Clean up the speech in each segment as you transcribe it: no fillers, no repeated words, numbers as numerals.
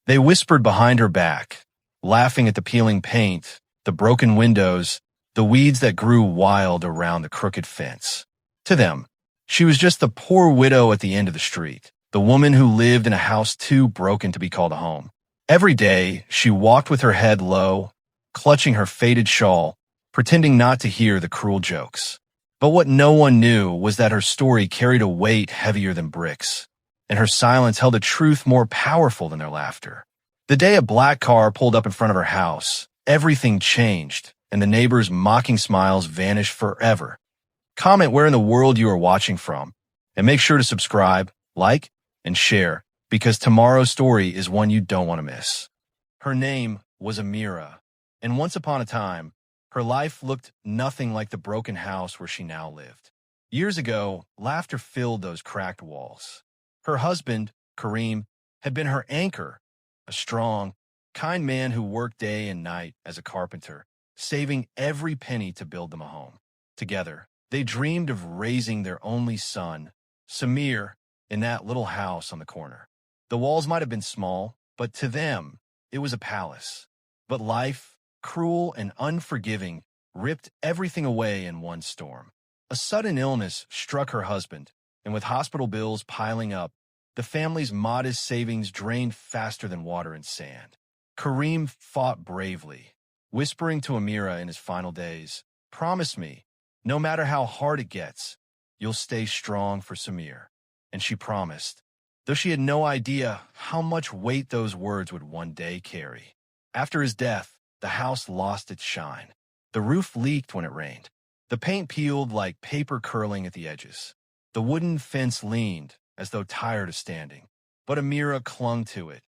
They whispered behind her back, laughing at the peeling paint, the broken windows, the weeds that grew wild around the crooked fence. To them, she was just the poor widow at the end of the street, the woman who lived in a house too broken to be called a home. Every day, she walked with her head low, clutching her faded shawl, pretending not to hear the cruel jokes. But what no one knew was that her story carried a weight heavier than bricks, and her silence held a truth more powerful than their laughter. The day a black car pulled up in front of her house, everything changed, and the neighbors' mocking smiles vanished forever. Comment where in the world you are watching from, and make sure to subscribe, like, and share, because tomorrow's story is one you don't want to miss. Her name was Amira, and once upon a time, her life looked nothing like the broken house where she now lived. Years ago, laughter filled those cracked walls. Her husband, Kareem, had been her anchor, a strong, kind man who worked day and night as a carpenter, saving every penny to build them a home. Together, they dreamed of raising their only son, Samir, in that little house on the corner. The walls might have been small, but to them, it was a palace. But life, cruel and unforgiving, ripped everything away in one storm. A sudden illness struck her husband, and with hospital bills piling up, the family's modest savings drained faster than water in sand. Kareem fought bravely, whispering to Amira in his final days, "Promise me, no matter how hard it gets, you'll stay strong for Samir." And she promised, though she had no idea how much weight those words would one day carry. After his death, the house lost its shine. The roof leaked when it rained. The paint peeled like paper curling at the edges. The wooden fence leaned, as though tired of standing. But Amira clung to it,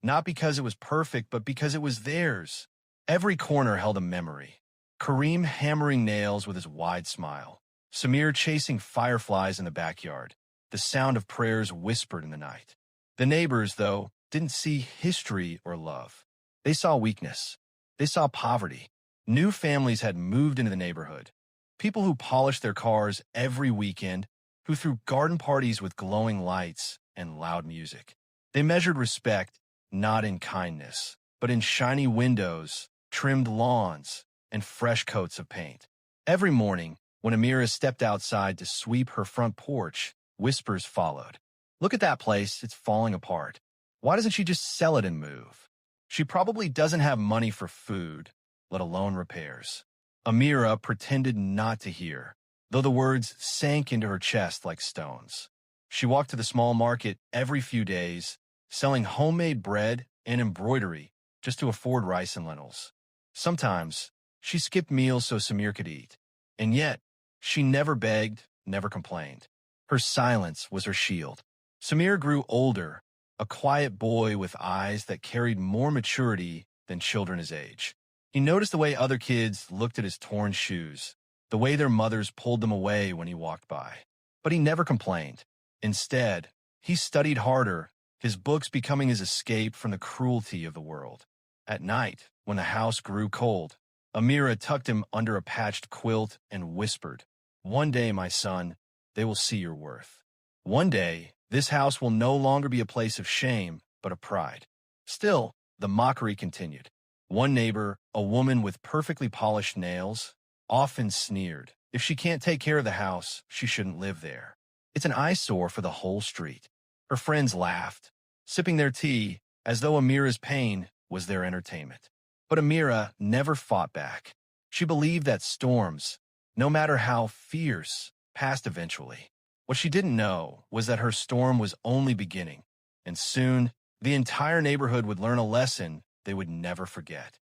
not because it was perfect, but because it was theirs. Every corner held a memory. Kareem hammering nails with his wide smile. Samir chasing fireflies in the backyard. The sound of prayers whispered in the night. The neighbors, though, didn't see history or love. They saw weakness. They saw poverty. New families had moved into the neighborhood. People who polished their cars every weekend, who threw garden parties with glowing lights and loud music. They measured respect not in kindness, but in shiny windows, trimmed lawns, and fresh coats of paint. Every morning, when Amira stepped outside to sweep her front porch, whispers followed. "Look at that place, it's falling apart. Why doesn't she just sell it and move? She probably doesn't have money for food, let alone repairs." Amira pretended not to hear, though the words sank into her chest like stones. She walked to the small market every few days, selling homemade bread and embroidery just to afford rice and lentils. Sometimes, she skipped meals so Samir could eat, and yet, she never begged, never complained. Her silence was her shield. Samir grew older, a quiet boy with eyes that carried more maturity than children his age. He noticed the way other kids looked at his torn shoes, the way their mothers pulled them away when he walked by. But he never complained. Instead, he studied harder, his books becoming his escape from the cruelty of the world. At night, when the house grew cold, Amira tucked him under a patched quilt and whispered, "One day, my son, they will see your worth. One day, this house will no longer be a place of shame, but of pride." Still, the mockery continued. One neighbor, a woman with perfectly polished nails, often sneered, "If she can't take care of the house, she shouldn't live there. It's an eyesore for the whole street." Her friends laughed, sipping their tea as though Amira's pain was their entertainment. But Amira never fought back. She believed that storms, no matter how fierce, passed eventually. What she didn't know was that her storm was only beginning, and soon the entire neighborhood would learn a lesson they would never forget.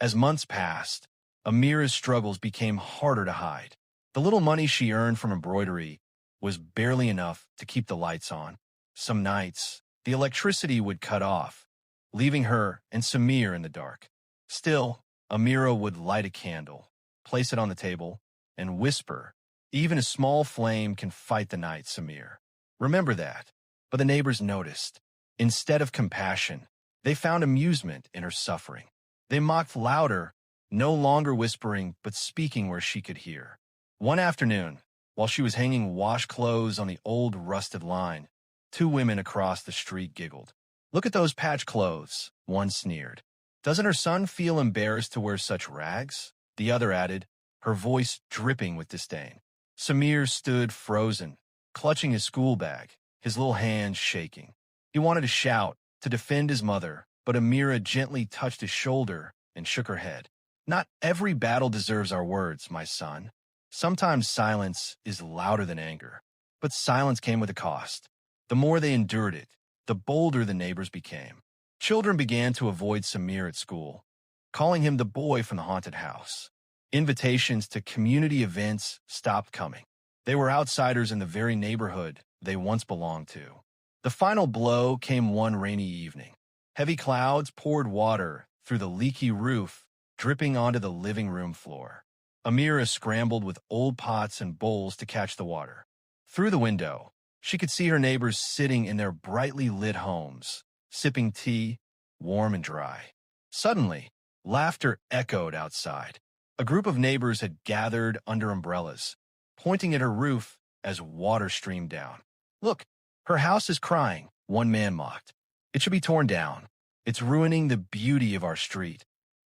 As months passed, Amira's struggles became harder to hide. The little money she earned from embroidery was barely enough to keep the lights on. Some nights, the electricity would cut off, leaving her and Samir in the dark. Still, Amira would light a candle, place it on the table, and whisper, "Even a small flame can fight the night, Samir. Remember that." But the neighbors noticed. Instead of compassion, they found amusement in her suffering. They mocked louder, no longer whispering, but speaking where she could hear. One afternoon, while she was hanging wash clothes on the old rusted line, two women across the street giggled. Look at those patched clothes, one sneered. Doesn't her son feel embarrassed to wear such rags? The other added, her voice dripping with disdain. Samir stood frozen, clutching his school bag, his little hands shaking. He wanted to shout, to defend his mother, but Amira gently touched his shoulder and shook her head. Not every battle deserves our words, my son. Sometimes silence is louder than anger. But silence came with a cost. The more they endured it, the bolder the neighbors became. Children began to avoid Samir at school, calling him the boy from the haunted house. Invitations to community events stopped coming. They were outsiders in the very neighborhood they once belonged to. The final blow came one rainy evening. Heavy clouds poured water through the leaky roof, dripping onto the living room floor. Amira scrambled with old pots and bowls to catch the water. Through the window, she could see her neighbors sitting in their brightly lit homes, sipping tea, warm and dry. Suddenly, laughter echoed outside. A group of neighbors had gathered under umbrellas, pointing at her roof as water streamed down. Look, her house is crying, one man mocked. It should be torn down. It's ruining the beauty of our street.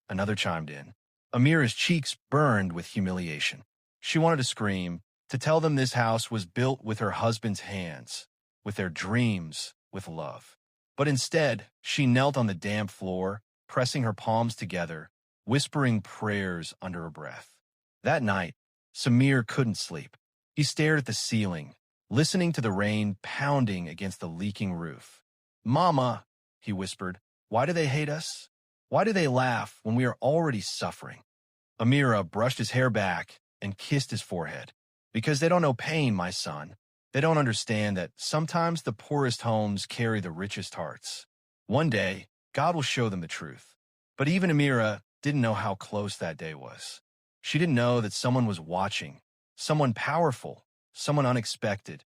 Another chimed in. Amira's cheeks burned with humiliation. She wanted to scream, to tell them this house was built with her husband's hands, with their dreams, with love. But instead, she knelt on the damp floor, pressing her palms together, whispering prayers under her breath. That night, Samir couldn't sleep. He stared at the ceiling, listening to the rain pounding against the leaking roof. Mama, he whispered, why do they hate us? Why do they laugh when we are already suffering? Amira brushed his hair back and kissed his forehead. Because they don't know pain, my son. They don't understand that sometimes the poorest homes carry the richest hearts. One day, God will show them the truth. But even Amira didn't know how close that day was. She didn't know that someone was watching, someone powerful, someone unexpected,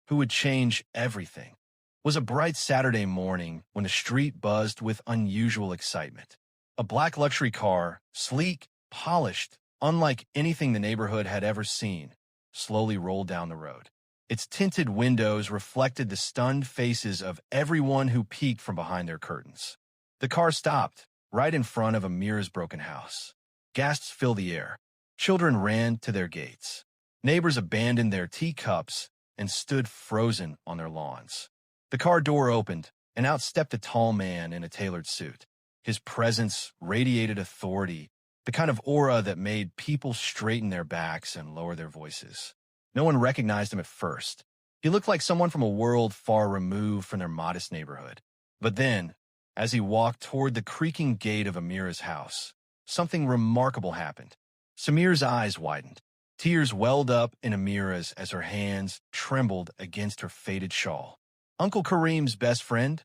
who would change everything. It was a bright Saturday morning when the street buzzed with unusual excitement. A black luxury car, sleek, polished, unlike anything the neighborhood had ever seen, slowly rolled down the road. Its tinted windows reflected the stunned faces of everyone who peeked from behind their curtains. The car stopped, right in front of Amira's broken house. Gasps filled the air. Children ran to their gates. Neighbors abandoned their teacups and stood frozen on their lawns. The car door opened, and out stepped a tall man in a tailored suit. His presence radiated authority, the kind of aura that made people straighten their backs and lower their voices. No one recognized him at first. He looked like someone from a world far removed from their modest neighborhood. But then, as he walked toward the creaking gate of Amira's house, something remarkable happened. Samir's eyes widened. Tears welled up in Amira's as her hands trembled against her faded shawl. Uncle Kareem's best friend?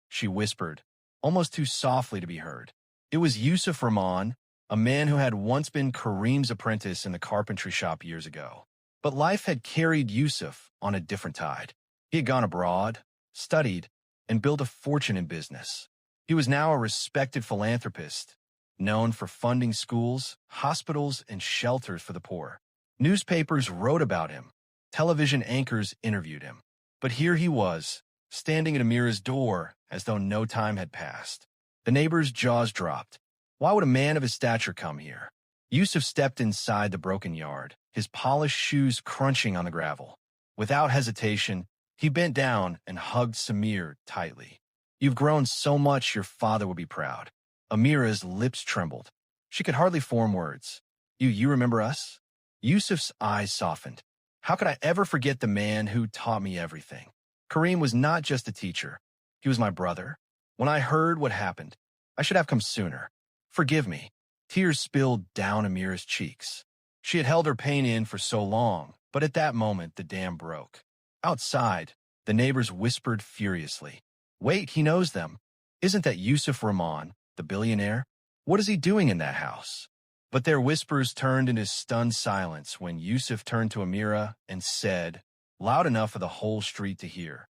She whispered, almost too softly to be heard. It was Yusuf Rahman, a man who had once been Kareem's apprentice in the carpentry shop years ago. But life had carried Yusuf on a different tide. He had gone abroad, studied, and built a fortune in business. He was now a respected philanthropist, known for funding schools, hospitals, and shelters for the poor. Newspapers wrote about him. Television anchors interviewed him. But here he was, standing at Amira's door as though no time had passed. The neighbors' jaws dropped. Why would a man of his stature come here? Yusuf stepped inside the broken yard, his polished shoes crunching on the gravel. Without hesitation, he bent down and hugged Samir tightly. You've grown so much your father would be proud. Amira's lips trembled. She could hardly form words. You remember us? Yusuf's eyes softened. How could I ever forget the man who taught me everything? Kareem was not just a teacher. He was my brother. When I heard what happened, I should have come sooner. Forgive me. Tears spilled down Amira's cheeks. She had held her pain in for so long, but at that moment the dam broke. Outside, the neighbors whispered furiously. Wait, he knows them. Isn't that Yusuf Rahman, the billionaire? What is he doing in that house? But their whispers turned into stunned silence when Yusuf turned to Amira and said, loud enough for the whole street to hear,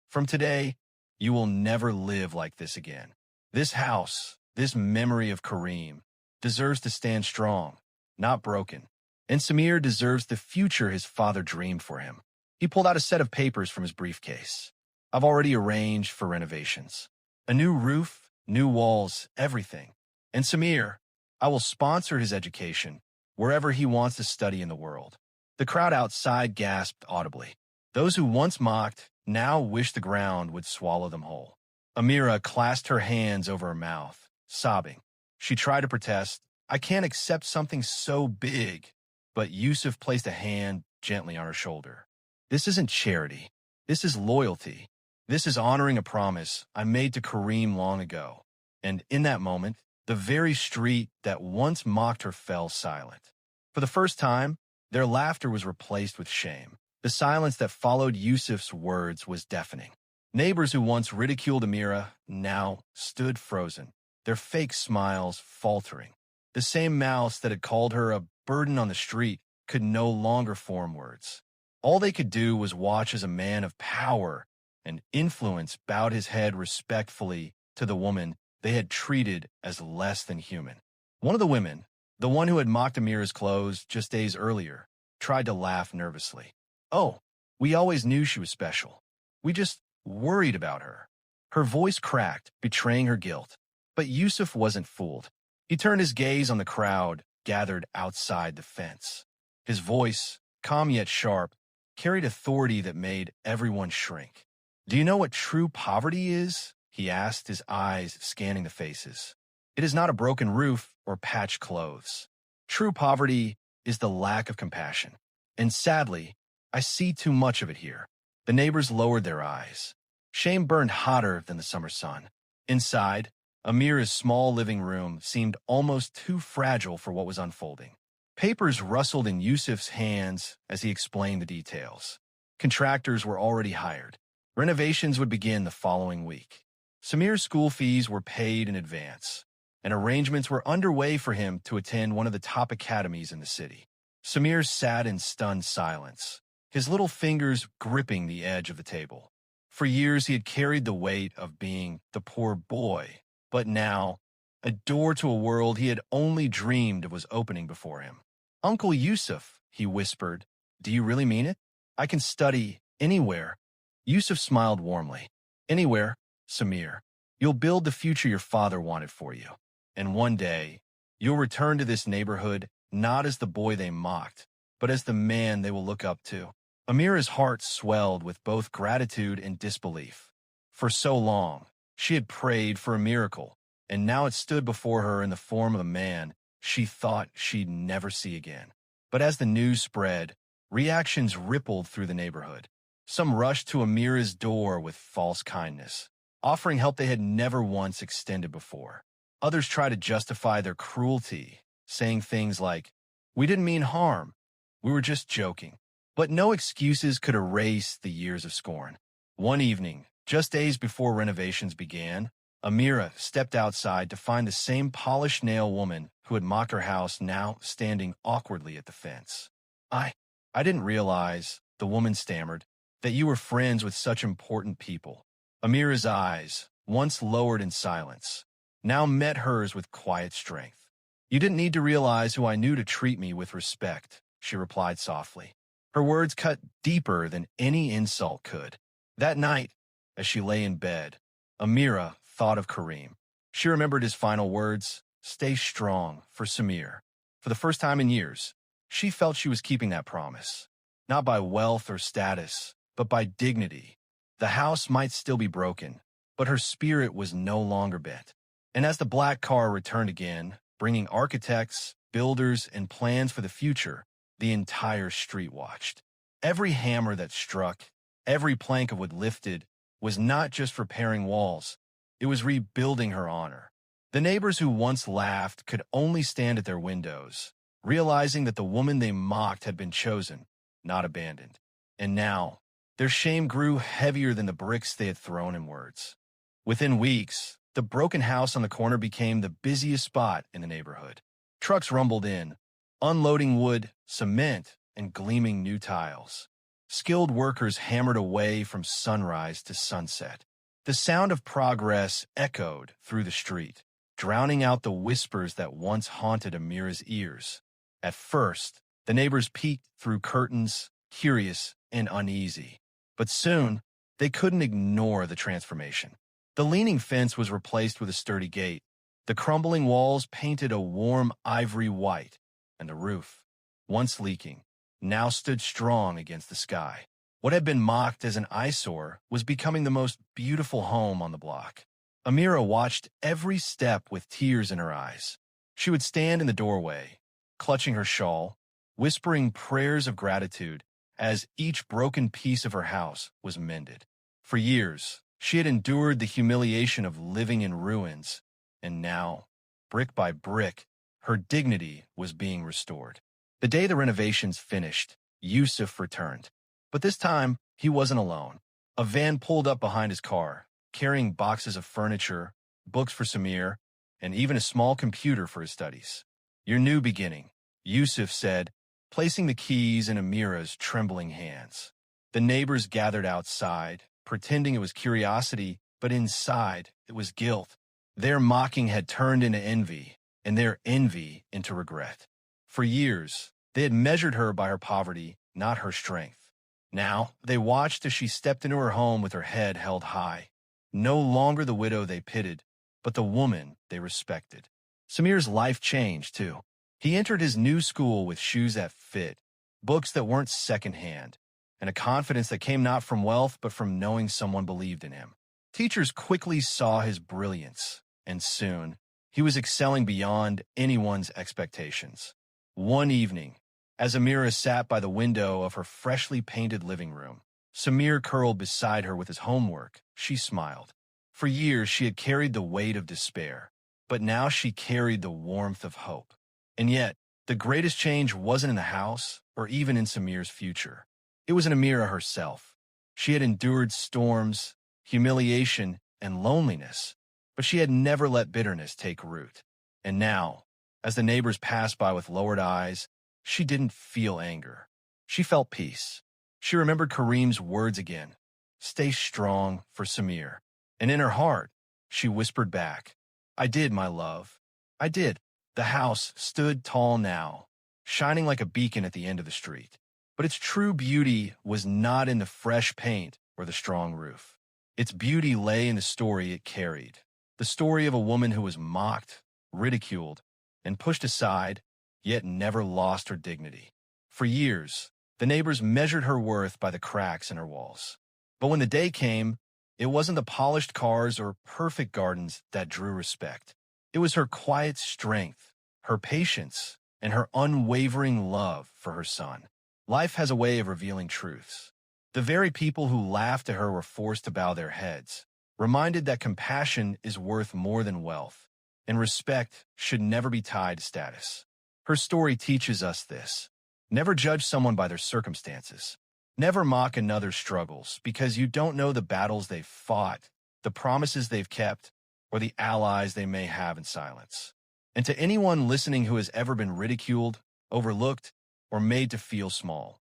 from today, you will never live like this again. This house, this memory of Kareem, deserves to stand strong, not broken. And Samir deserves the future his father dreamed for him. He pulled out a set of papers from his briefcase. I've already arranged for renovations. A new roof, new walls, everything. And Samir, I will sponsor his education wherever he wants to study in the world. The crowd outside gasped audibly. Those who once mocked now wished the ground would swallow them whole. Amira clasped her hands over her mouth, sobbing. She tried to protest, I can't accept something so big. But Yusuf placed a hand gently on her shoulder. This isn't charity. This is loyalty. This is honoring a promise I made to Kareem long ago. And in that moment, the very street that once mocked her fell silent. For the first time, their laughter was replaced with shame. The silence that followed Yusuf's words was deafening. Neighbors who once ridiculed Amira now stood frozen, their fake smiles faltering. The same mouths that had called her a burden on the street could no longer form words. All they could do was watch as a man of power and influence bowed his head respectfully to the woman they had treated as less than human. One of the women, the one who had mocked Amira's clothes just days earlier, tried to laugh nervously. Oh, we always knew she was special. We just worried about her. Her voice cracked, betraying her guilt. But Yusuf wasn't fooled. He turned his gaze on the crowd gathered outside the fence. His voice, calm yet sharp, carried authority that made everyone shrink. Do you know what true poverty is? He asked, his eyes scanning the faces. It is not a broken roof or patched clothes. True poverty is the lack of compassion. And sadly, I see too much of it here. The neighbors lowered their eyes. Shame burned hotter than the summer sun. Inside, Amira's small living room seemed almost too fragile for what was unfolding. Papers rustled in Yusuf's hands as he explained the details. Contractors were already hired. Renovations would begin the following week. Samir's school fees were paid in advance, and arrangements were underway for him to attend one of the top academies in the city. Samir sat in stunned silence, his little fingers gripping the edge of the table. For years he had carried the weight of being the poor boy, but now, a door to a world he had only dreamed of was opening before him. Uncle Yusuf, he whispered, do you really mean it? I can study anywhere. Yusuf smiled warmly. Anywhere, Samir. You'll build the future your father wanted for you. And one day, you'll return to this neighborhood not as the boy they mocked, but as the man they will look up to. Amira's heart swelled with both gratitude and disbelief. For so long, she had prayed for a miracle, and now it stood before her in the form of a man she thought she'd never see again. But as the news spread, reactions rippled through the neighborhood. Some rushed to Amira's door with false kindness, offering help they had never once extended before. Others tried to justify their cruelty, saying things like, we didn't mean harm, we were just joking. But no excuses could erase the years of scorn. One evening, just days before renovations began, Amira stepped outside to find the same polished nail woman who had mocked her house now standing awkwardly at the fence. I didn't realize, the woman stammered, that you were friends with such important people. Amira's eyes, once lowered in silence, now met hers with quiet strength. You didn't need to realize who I knew to treat me with respect, she replied softly. Her words cut deeper than any insult could. That night, as she lay in bed, Amira thought of Kareem. She remembered his final words, stay strong, for Samir. For the first time in years, she felt she was keeping that promise. Not by wealth or status, but by dignity. The house might still be broken, but her spirit was no longer bent. And as the black car returned again, bringing architects, builders, and plans for the future, the entire street watched. Every hammer that struck, every plank of wood lifted, was not just repairing walls, it was rebuilding her honor. The neighbors who once laughed could only stand at their windows, realizing that the woman they mocked had been chosen, not abandoned. And now, their shame grew heavier than the bricks they had thrown in words. Within weeks, the broken house on the corner became the busiest spot in the neighborhood. Trucks rumbled in, unloading wood, cement, and gleaming new tiles. Skilled workers hammered away from sunrise to sunset. The sound of progress echoed through the street, drowning out the whispers that once haunted Amira's ears. At first, the neighbors peeked through curtains, curious and uneasy. But soon, they couldn't ignore the transformation. The leaning fence was replaced with a sturdy gate. The crumbling walls painted a warm ivory white, and the roof, once leaking, now stood strong against the sky. What had been mocked as an eyesore was becoming the most beautiful home on the block. Amira watched every step with tears in her eyes. She would stand in the doorway, clutching her shawl, whispering prayers of gratitude as each broken piece of her house was mended. For years, she had endured the humiliation of living in ruins, and now, brick by brick, her dignity was being restored. The day the renovations finished, Yusuf returned. But this time, he wasn't alone. A van pulled up behind his car, carrying boxes of furniture, books for Samir, and even a small computer for his studies. "Your new beginning," Yusuf said, placing the keys in Amira's trembling hands. The neighbors gathered outside, pretending it was curiosity, but inside it was guilt. Their mocking had turned into envy, and their envy into regret. For years, they had measured her by her poverty, not her strength. Now, they watched as she stepped into her home with her head held high. No longer the widow they pitied, but the woman they respected. Samir's life changed, too. He entered his new school with shoes that fit, books that weren't secondhand, and a confidence that came not from wealth but from knowing someone believed in him. Teachers quickly saw his brilliance, and soon, he was excelling beyond anyone's expectations. One evening, as Amira sat by the window of her freshly painted living room, Samir curled beside her with his homework. She smiled. For years, she had carried the weight of despair, but now she carried the warmth of hope. And yet, the greatest change wasn't in the house or even in Samir's future. It was in Amira herself. She had endured storms, humiliation, and loneliness, but she had never let bitterness take root. And now, as the neighbors passed by with lowered eyes, she didn't feel anger. She felt peace. She remembered Kareem's words again, "Stay strong for Samir." And in her heart, she whispered back, "I did, my love. I did." The house stood tall now, shining like a beacon at the end of the street. But its true beauty was not in the fresh paint or the strong roof. Its beauty lay in the story it carried, the story of a woman who was mocked, ridiculed, and pushed aside, yet never lost her dignity. For years, the neighbors measured her worth by the cracks in her walls. But when the day came, it wasn't the polished cars or perfect gardens that drew respect. It was her quiet strength, her patience, and her unwavering love for her son. Life has a way of revealing truths. The very people who laughed at her were forced to bow their heads, reminded that compassion is worth more than wealth, and respect should never be tied to status. Her story teaches us this. Never judge someone by their circumstances. Never mock another's struggles because you don't know the battles they've fought, the promises they've kept, or the allies they may have in silence. And to anyone listening who has ever been ridiculed, overlooked, or made to feel small,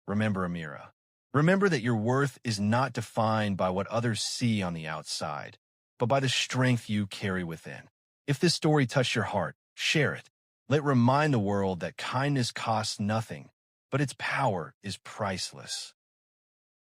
remember Amira. Remember that your worth is not defined by what others see on the outside, but by the strength you carry within. If this story touched your heart, share it. Let it remind the world that kindness costs nothing, but its power is priceless.